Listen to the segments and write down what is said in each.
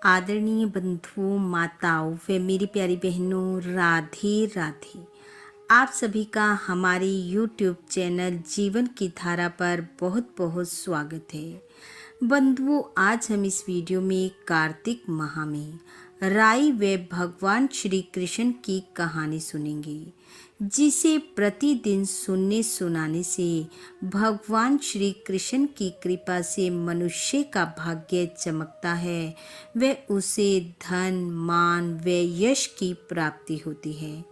आदरणीय बंधुओं, माताओं व मेरी प्यारी बहनों, राधे राधे। आप सभी का हमारे YouTube चैनल जीवन की धारा पर बहुत बहुत स्वागत है। बंधुओं, आज हम इस वीडियो में कार्तिक माह में राई व भगवान श्री कृष्ण की कहानी सुनेंगे, जिसे प्रतिदिन सुनने सुनाने से भगवान श्री कृष्ण की कृपा से मनुष्य का भाग्य चमकता है व उसे धन, मान व यश की प्राप्ति होती है।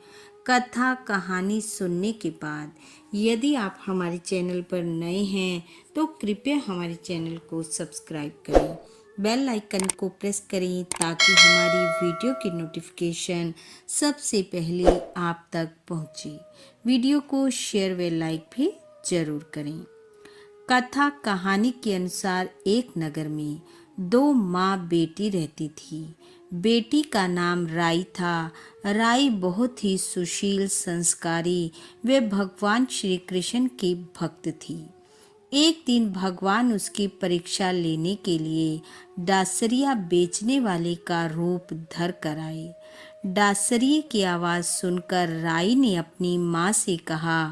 कथा कहानी सुनने के बाद यदि आप हमारे चैनल पर नए हैं तो कृपया हमारे चैनल को सब्सक्राइब करें, बेल आइकन को प्रेस करें ताकि हमारी वीडियो की नोटिफिकेशन सबसे पहले आप तक पहुंचे। वीडियो को शेयर व लाइक भी जरूर करें। कथा कहानी के अनुसार एक नगर में दो माँ बेटी रहती थी। बेटी का नाम राई था। राई बहुत ही सुशील, संस्कारी व भगवान श्री कृष्ण की भक्त थी। एक दिन भगवान उसकी परीक्षा लेने के लिए डासरिया बेचने वाले का रूप धर कर आए। डासरिये की आवाज़ सुनकर राई ने अपनी माँ से कहा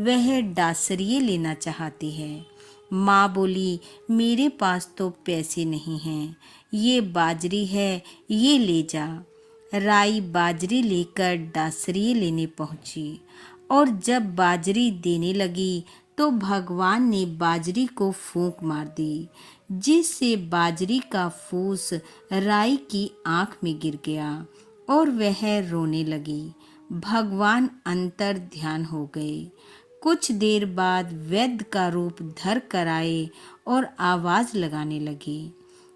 वह डासरिये लेना चाहती है। माँ बोली, मेरे पास तो पैसे नहीं हैं, ये बाजरी है, ये ले जा। राई बाजरी लेकर डासरिये लेने पहुंची और जब बाजरी देने लगी तो भगवान ने बाजरी को फूंक मार दी, जिससे बाजरी का फूस राई की आंख में गिर गया और वह रोने लगी। भगवान अंतर ध्यान हो गए। कुछ देर बाद वैद्य का रूप धर कर आए और आवाज लगाने लगे।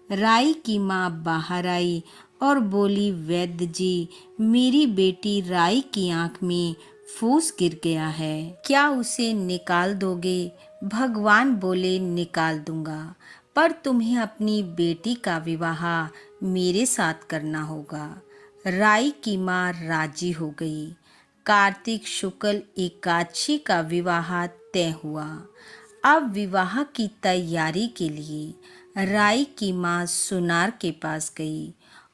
राई की माँ बाहर आई और बोली, वैद्य जी, मेरी बेटी राई की आंख में फूस गिर गया है, क्या उसे निकाल दोगे? भगवान बोले, निकाल दूंगा, पर तुम्हें अपनी बेटी का विवाह मेरे साथ करना होगा। राई की माँ राजी हो गई। कार्तिक शुक्ल एकादशी का विवाह तय हुआ। अब विवाह की तैयारी के लिए राई की माँ सुनार के पास गई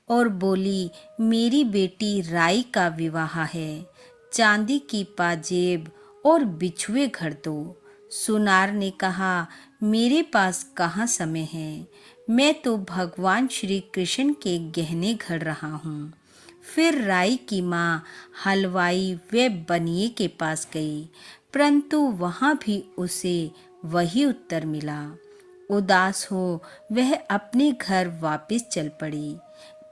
और बोली, मेरी बेटी राई का विवाह है, चांदी की पाजेब और बिछुए घर दो। सुनार ने कहा, मेरे पास कहाँ समय है, मैं तो भगवान श्री कृष्ण के गहने घड़ रहा हूँ। फिर राई की माँ हलवाई व बनिए के पास गई, परंतु वहाँ भी उसे वही उत्तर मिला। उदास हो वह अपने घर वापस चल पड़ी,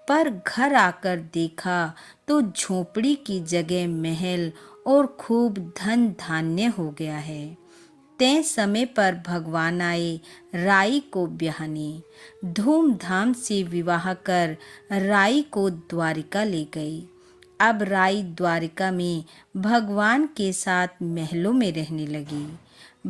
पर घर आकर देखा तो झोपड़ी की जगह महल और खूब धन धान्य हो गया है। तय समय पर भगवान आए राई को ब्याहने। धूमधाम से विवाह कर राई को द्वारिका ले गई। अब राई द्वारिका में भगवान के साथ महलों में रहने लगी।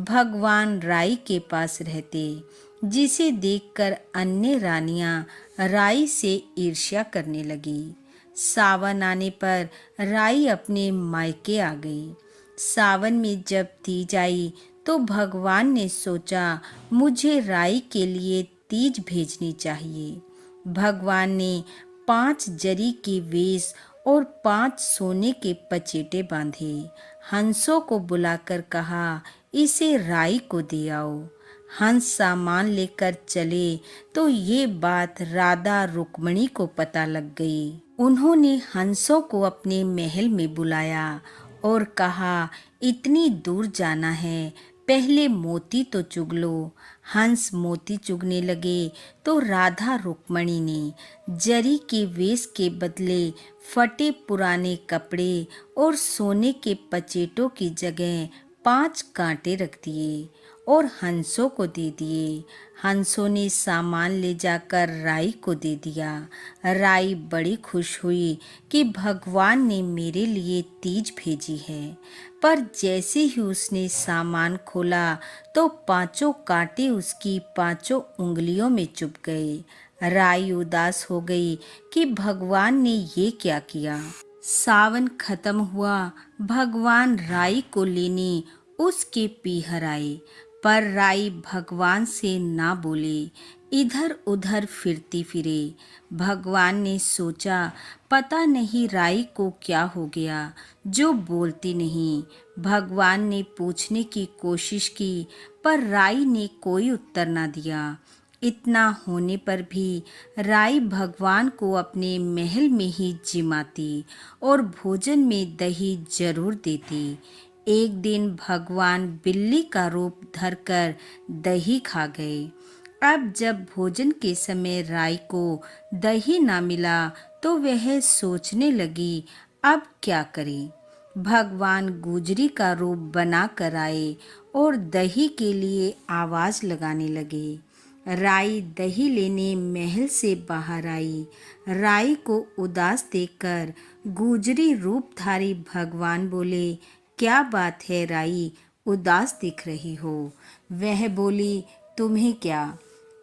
भगवान राई के पास रहते, जिसे देखकर अन्य रानियां राई से ईर्ष्या करने लगी। सावन आने पर राई अपने मायके आ गई। सावन में जब तीज आई तो भगवान ने सोचा, मुझे राई के लिए तीज भेजनी चाहिए। भगवान ने 5 जरी के वेश और 5 सोने के पचेटे बांधे। हंसों को बुलाकर कहा, इसे राई को दे आओ। हंस सामान लेकर चले तो ये बात राधा रुक्मणी को पता लग गई। उन्होंने हंसों को अपने महल में बुलाया और कहा, इतनी दूर जाना है, पहले मोती तो चुग लो। हंस मोती चुगने लगे तो राधा रुक्मणी ने जरी के वेश के बदले फटे पुराने कपड़े और सोने के पचेटों की जगह 5 कांटे रख दिए और हंसों को दे दिए। हंसों ने सामान ले जाकर राई को दे दिया। राई बड़ी खुश हुई कि भगवान ने मेरे लिए तीज भेजी है, पर जैसे ही उसने सामान खोला तो 5 कांटे उसकी 5 उंगलियों में चुभ गए। राई उदास हो गई कि भगवान ने ये क्या किया। सावन खत्म हुआ। भगवान राई को लेने उसके पीहर आए, पर राई भगवान से ना बोले, इधर उधर फिरती फिरे। भगवान ने सोचा, पता नहीं राई को क्या हो गया जो बोलती नहीं। भगवान ने पूछने की कोशिश की, पर राई ने कोई उत्तर ना दिया। इतना होने पर भी राई भगवान को अपने महल में ही जिमाती और भोजन में दही जरूर देती। एक दिन भगवान बिल्ली का रूप धरकर दही खा गए। अब जब भोजन के समय राई को दही ना मिला तो वह सोचने लगी, अब क्या करे। भगवान गुजरी का रूप बना कर आए और दही के लिए आवाज लगाने लगे। राई दही लेने महल से बाहर आई। राई को उदास देखकर गुजरी रूपधारी भगवान बोले, क्या बात है राई, उदास दिख रही हो। वह बोली, तुम्हें क्या।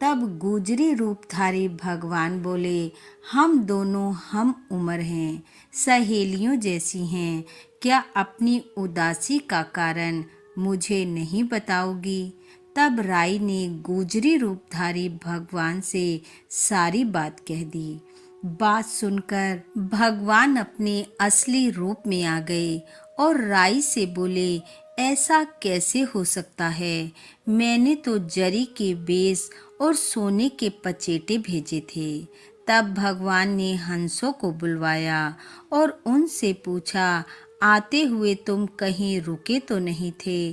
तब गुजरी रूपधारी भगवान बोले, हम दोनों हम उम्र हैं, सहेलियों जैसी हैं, क्या अपनी उदासी का कारण मुझे नहीं बताओगी। तब राई ने गुजरी रूपधारी भगवान से सारी बात कह दी। बात सुनकर भगवान अपने असली रूप में आ गए और राई से बोले, ऐसा कैसे हो सकता है। मैंने तो जरी के बेस और सोने के पचेटे भेजे थे। तब भगवान ने हंसों को बुलवाया और उनसे पूछा, आते हुए तुम कहीं रुके तो नहीं थे।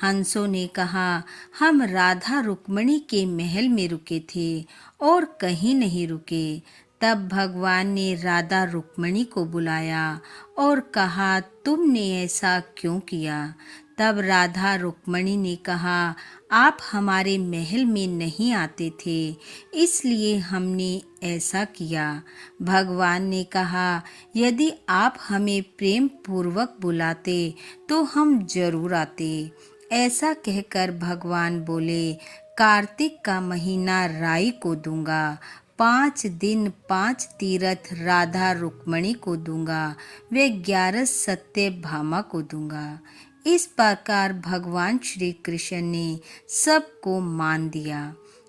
हंसों ने कहा, हम राधा रुक्मणी के महल में रुके थे और कहीं नहीं रुके। तब भगवान ने राधा रुक्मणी को बुलाया और कहा, तुमने ऐसा क्यों किया। तब राधा रुक्मणी ने कहा, आप हमारे महल में नहीं आते थे, इसलिए हमने ऐसा किया। भगवान ने कहा, यदि आप हमें प्रेम पूर्वक बुलाते तो हम जरूर आते। ऐसा कहकर भगवान बोले, कार्तिक का महीना राई को दूंगा, 5 दिन 5 तीरथ राधा रुक्मणी को दूंगा, वे 11 सत्य भामा को दूंगा। इस प्रकार भगवान श्री कृष्ण ने सबको मान दिया।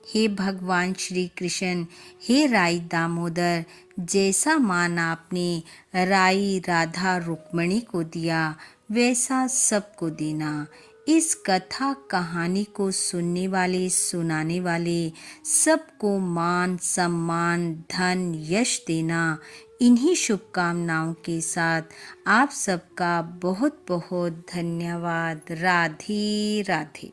हे भगवान श्री कृष्ण, हे राई दामोदर, जैसा मान आपने राई राधा रुक्मणी को दिया वैसा सबको देना। इस कथा कहानी को सुनने वाले सुनाने वाले सबको मान सम्मान धन यश देना। इन्हीं शुभकामनाओं के साथ आप सबका बहुत बहुत धन्यवाद। राधे राधे।